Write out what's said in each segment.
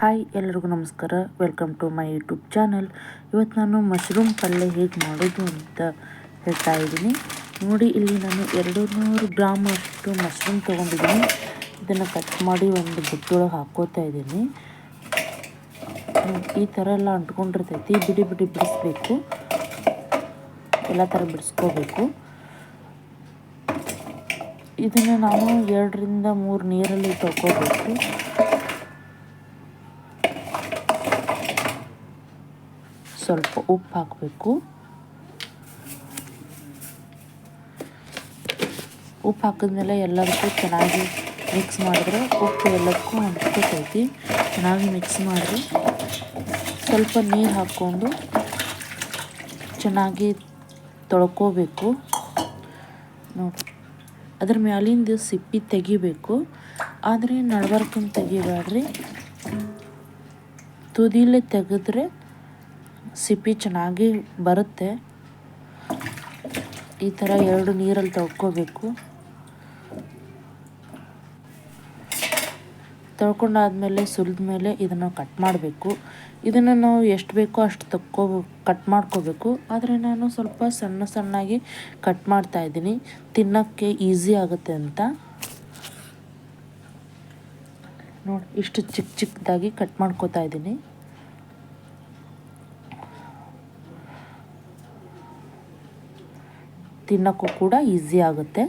Hi ಎಲ್ಲರಿಗೂ ನಮಸ್ಕಾರ. Welcome to my YouTube channel. ಇವತ್ತು ನಾನು ಮಶ್ರೂಮ್ ಪಲ್ಯ ಹೇಗೆ ಮಾಡೋದು ಅಂತ ಹೇಳ್ತಾ ಇದ್ದೀನಿ. ನೋಡಿ, ಇಲ್ಲಿ ನಾನು 200 ಗ್ರಾಮ್ ಅಷ್ಟು ಮಶ್ರೂಮ್ ತೊಗೊಂಡಿದ್ದೀನಿ. ಇದನ್ನು ಕಟ್ ಮಾಡಿ ಒಂದು ಬುಟ್ಟೊಳಗೆ ಹಾಕ್ಕೋತಾ ಇದ್ದೀನಿ. ಈ ಥರ ಎಲ್ಲ ಅಂಟ್ಕೊಂಡಿರ್ತೈತಿ. ಬಿಡಿ ಬಿಡಿಸ್ಬೇಕು, ಎಲ್ಲ ಥರ ಬಿಡಿಸ್ಕೋಬೇಕು. ಇದನ್ನು ನಾನು 2 ರಿಂದ 3 ನೀರಲ್ಲಿ ತೊಳ್ಕೋಬೇಕು. ಸ್ವಲ್ಪ ಉಪ್ಪು ಹಾಕಬೇಕು. ಉಪ್ಪು ಹಾಕಿದ್ಮೇಲೆ ಎಲ್ಲದಕ್ಕೂ ಚೆನ್ನಾಗಿ ಮಿಕ್ಸ್ ಮಾಡಿದ್ರೆ ಉಪ್ಪು ಎಲ್ಲದಕ್ಕೂ ಅಂಟ್ಕೊತೈತಿ. ಚೆನ್ನಾಗಿ ಮಿಕ್ಸ್ ಮಾಡಿ ಸ್ವಲ್ಪ ನೀರು ಹಾಕ್ಕೊಂಡು ಚೆನ್ನಾಗಿ ತೊಳ್ಕೋಬೇಕು. ನೋಡಿ, ಅದ್ರ ಮ್ಯಾಲಿಂದ ಸಿಪ್ಪಿ ತೆಗಿಬೇಕು. ಆದರೆ ನಡ್ಬರ್ಕಿಂತ ತೆಗಿಬೇಡ್ರಿ, ತುದಿಲೇ ತೆಗೆದ್ರೆ ಸಿಪ್ಪಿ ಚೆನ್ನಾಗಿ ಬರುತ್ತೆ. ಈ ಥರ 2 ನೀರಲ್ಲಿ ತೊಳ್ಕೋಬೇಕು. ತೊಳ್ಕೊಂಡಾದ್ಮೇಲೆ ಸುಲಿದ ಮೇಲೆ ಇದನ್ನು ಕಟ್ ಮಾಡಬೇಕು. ಇದನ್ನು ನಾವು ಎಷ್ಟು ಬೇಕೋ ಅಷ್ಟು ಕಟ್ ಮಾಡ್ಕೋಬೇಕು. ಆದರೆ ನಾನು ಸ್ವಲ್ಪ ಸಣ್ಣಾಗಿ ಕಟ್ ಮಾಡ್ತಾ ಇದ್ದೀನಿ, ತಿನ್ನೋಕ್ಕೆ ಈಸಿ ಆಗುತ್ತೆ ಅಂತ. ನೋಡಿ, ಇಷ್ಟು ಚಿಕ್ಕದಾಗಿ ಕಟ್ ಮಾಡ್ಕೋತಾ ಇದ್ದೀನಿ. ತಿನ್ನೋಕ್ಕೂ ಕೂಡ ಈಸಿ ಆಗುತ್ತೆ.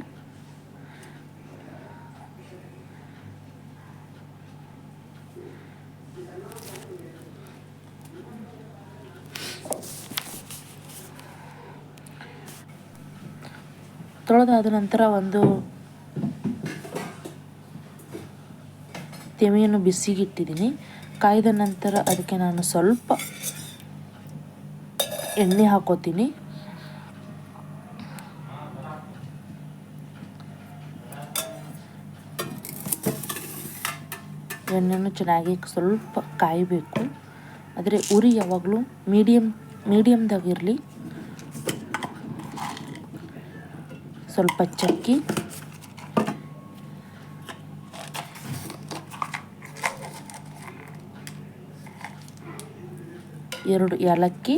ತೊಳೆದಾದ ನಂತರ ಒಂದು ತೆಮೆಯನ್ನು ಬಿಸಿಗಿಟ್ಟಿದ್ದೀನಿ. ಕಾಯ್ದ ನಂತರ ಅದಕ್ಕೆ ನಾನು ಸ್ವಲ್ಪ ಎಣ್ಣೆ ಹಾಕೋತೀನಿ. ಎಣ್ಣೆಯನ್ನು ಚೆನ್ನಾಗಿ ಸ್ವಲ್ಪ ಕಾಯಬೇಕು. ಆದರೆ ಉರಿ ಯಾವಾಗಲೂ ಮೀಡಿಯಮ್ದಾಗಿರಲಿ. ಸ್ವಲ್ಪ ಚಕ್ಕಿ, ಎರಡು ಏಲಕ್ಕಿ,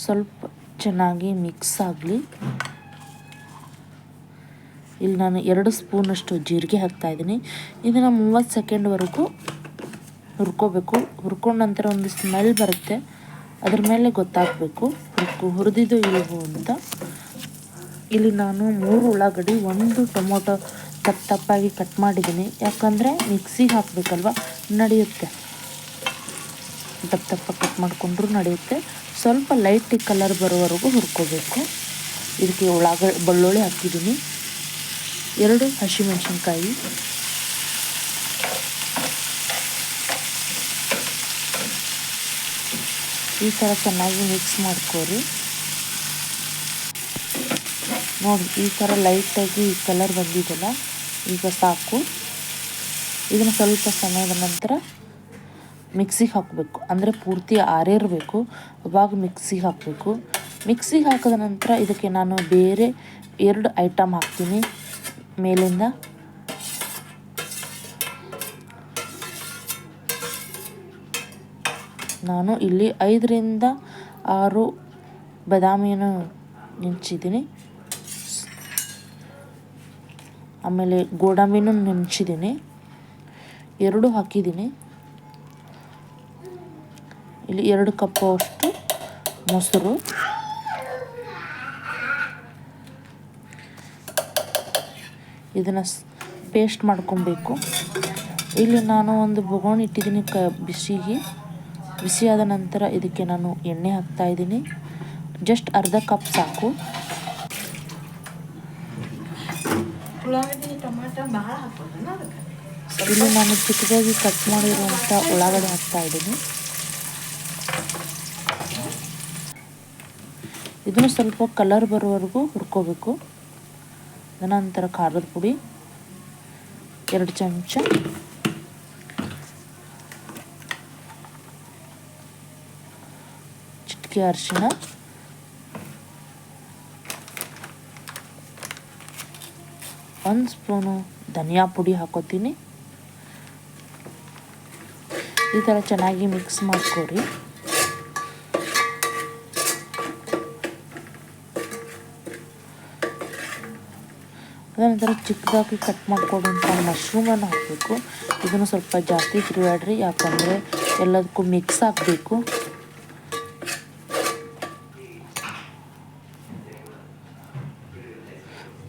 ಸ್ವಲ್ಪ ಚೆನ್ನಾಗಿ ಮಿಕ್ಸ್ ಆಗಲಿ. ಇಲ್ಲಿ ನಾನು 2 ಸ್ಪೂನಷ್ಟು ಜೀರಿಗೆ ಹಾಕ್ತಾಯಿದ್ದೀನಿ. ಇದನ್ನು 30 ಸೆಕೆಂಡ್ವರೆಗೂ ಹುರ್ಕೋಬೇಕು. ಹುರ್ಕೊಂಡ ನಂತರ ಒಂದು ಸ್ಮೆಲ್ ಬರುತ್ತೆ, ಅದ್ರ ಮೇಲೆ ಗೊತ್ತಾಗಬೇಕು ಹುರಿದಿದ್ದು ಇಲ್ಲವೋ ಅಂತ. ಇಲ್ಲಿ ನಾನು 3 ಉಳ್ಳಾಗಡ್ಡಿ, 1 ಟೊಮೊಟೊ ತಪ್ಪಾಗಿ ಕಟ್ ಮಾಡಿದ್ದೀನಿ. ಯಾಕಂದರೆ ಮಿಕ್ಸಿಗೆ ಹಾಕಬೇಕಲ್ವ, ನಡೆಯುತ್ತೆ. ತಪ್ಪ ಕಟ್ ಮಾಡಿಕೊಂಡ್ರೂ ನಡೆಯುತ್ತೆ. ಸ್ವಲ್ಪ ಲೈಟ್ ಕಲರ್ ಬರೋವರೆಗೂ ಹುರ್ಕೋಬೇಕು. ಇದಕ್ಕೆ ಬೆಳ್ಳುಳ್ಳಿ ಹಾಕಿದ್ದೀನಿ, 2 ಹಸಿಮೆಣಸಿನ್ಕಾಯಿ, ಈ ಥರ ಚೆನ್ನಾಗಿ ಮಿಕ್ಸ್ ಮಾಡ್ಕೋರಿ. ನೋಡಿ, ಈ ಥರ ಲೈಟಾಗಿ ಕಲರ್ ಬಂದಿದೆಯಲ್ಲ, ಈಗ ಸಾಕು. ಇದನ್ನು ಸ್ವಲ್ಪ ಸಮಯದ ನಂತರ ಮಿಕ್ಸಿಗೆ ಹಾಕಬೇಕು. ಅಂದರೆ ಪೂರ್ತಿ ಆರಿರಬೇಕು, ಅವಾಗ ಮಿಕ್ಸಿಗೆ ಹಾಕಬೇಕು. ಮಿಕ್ಸಿಗೆ ಹಾಕಿದ ನಂತರ ಇದಕ್ಕೆ ನಾನು ಬೇರೆ 2 ಐಟಮ್ ಹಾಕ್ತೀನಿ ಮೇಲಿಂದ. ನಾನು ಇಲ್ಲಿ 5 ರಿಂದ 6 ಬಾದಾಮಿಯನ್ನು ನೆನೆಸಿದ್ದೀನಿ. ಆಮೇಲೆ ಗೋಡಂಬಿನೂ ನೆನೆಸಿದ್ದೀನಿ, 2 ಹಾಕಿದ್ದೀನಿ. ಇಲ್ಲಿ 2 ಕಪ್ ಅಷ್ಟು ಮೊಸರು, ಇದನ್ನು ಪೇಸ್ಟ್ ಮಾಡ್ಕೊಬೇಕು. ಇಲ್ಲಿ ನಾನು ಒಂದು ಬೊಗೋಣಿ ಇಟ್ಟಿದ್ದೀನಿ ಬಿಸಿಯಾದ ನಂತರ ಇದಕ್ಕೆ ನಾನು ಎಣ್ಣೆ ಹಾಕ್ತಾಯಿದ್ದೀನಿ. ಜಸ್ಟ್ ಅರ್ಧ ಕಪ್ ಸಾಕು. ಇಲ್ಲಿ ನಾನು ಚಿಕ್ಕದಾಗಿ ಕಟ್ ಮಾಡಿರುವಂಥ ಉಳ್ಳಾಗಡ್ಡೆ ಹಾಕ್ತಾಯಿದ್ದೀನಿ. ಇದನ್ನು ಸ್ವಲ್ಪ ಕಲರ್ ಬರೋವರೆಗೂ ಹುರ್ಕೋಬೇಕು. ನಂತರ ಖಾರದ ಪುಡಿ 2 ಚಮಚ, ಚಿಟಿಕೆ ಅರಿಶಿಣ, 1 ಸ್ಪೂನು ಧನಿಯಾ ಪುಡಿ ಹಾಕೋತೀನಿ. ಈ ಥರ ಚೆನ್ನಾಗಿ ಮಿಕ್ಸ್ ಮಾಡ್ಕೊರಿ. ಅದನಂತರ ಚಿಕ್ಕದಾಗಿ ಕಟ್ ಮಾಡ್ಕೊಡುವಂಥ ಮಶ್ರೂಮನ್ನು ಹಾಕಬೇಕು. ಇದನ್ನು ಸ್ವಲ್ಪ ಜಾಸ್ತಿ ತಿರುಗಾಡ್ರಿ, ಯಾಕಂದರೆ ಎಲ್ಲದಕ್ಕೂ ಮಿಕ್ಸ್ ಆಗಬೇಕು.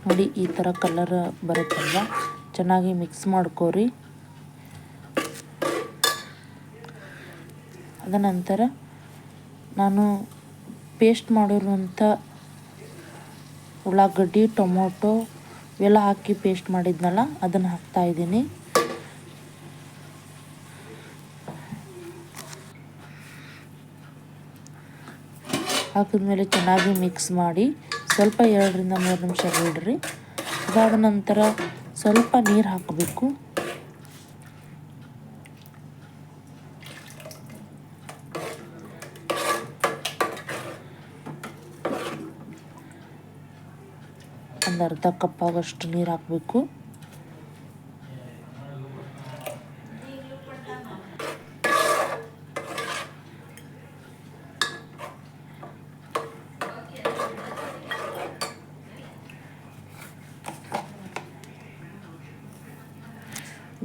ನೋಡಿ ಈ ಥರ ಕಲರ್ ಬರುತ್ತಲ್ಲ, ಚೆನ್ನಾಗಿ ಮಿಕ್ಸ್ ಮಾಡ್ಕೋರಿ. ಅದನಂತರ ನಾನು ಪೇಸ್ಟ್ ಮಾಡಿರುವಂಥ ಉಳ್ಳಾಗಡ್ಡಿ, ಟೊಮೊಟೊ ಇವೆಲ್ಲ ಹಾಕಿ ಪೇಸ್ಟ್ ಮಾಡಿದ್ನಲ್ಲ ಅದನ್ನು ಹಾಕ್ತಾಯಿದ್ದೀನಿ. ಹಾಕಿದ್ಮೇಲೆ ಚೆನ್ನಾಗಿ ಮಿಕ್ಸ್ ಮಾಡಿ ಸ್ವಲ್ಪ 2 ರಿಂದ 3 ನಿಮಿಷ ಬಿಡ್ರಿ. ಅದಾದ ನಂತರ ಸ್ವಲ್ಪ ನೀರು ಹಾಕಬೇಕು. ಒಂದು ಅರ್ಧ ಕಪ್ ಆಗೋಷ್ಟು ನೀರು ಹಾಕಬೇಕು.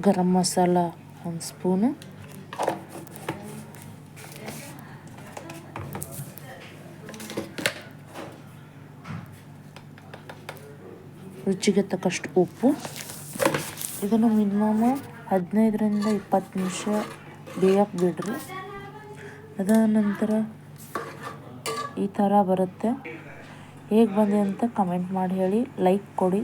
ಗರಂ ಮಸಾಲ 1 ಸ್ಪೂನು, ರುಚಿಗೆ ತಕ್ಕಷ್ಟು ಉಪ್ಪು. ಇದನ್ನು ಮಿನಿಮಮ್ 15 ರಿಂದ 20 ನಿಮಿಷ ಬೇಯಕ್ಕೆ ಬಿಡ್ರಿ. ಅದಾದ ನಂತರ ಈ ಥರ ಬರುತ್ತೆ. ಹೇಗೆ ಬಂದಿದೆ ಅಂತ ಕಮೆಂಟ್ ಮಾಡಿ ಹೇಳಿ, ಲೈಕ್ ಕೊಡಿ.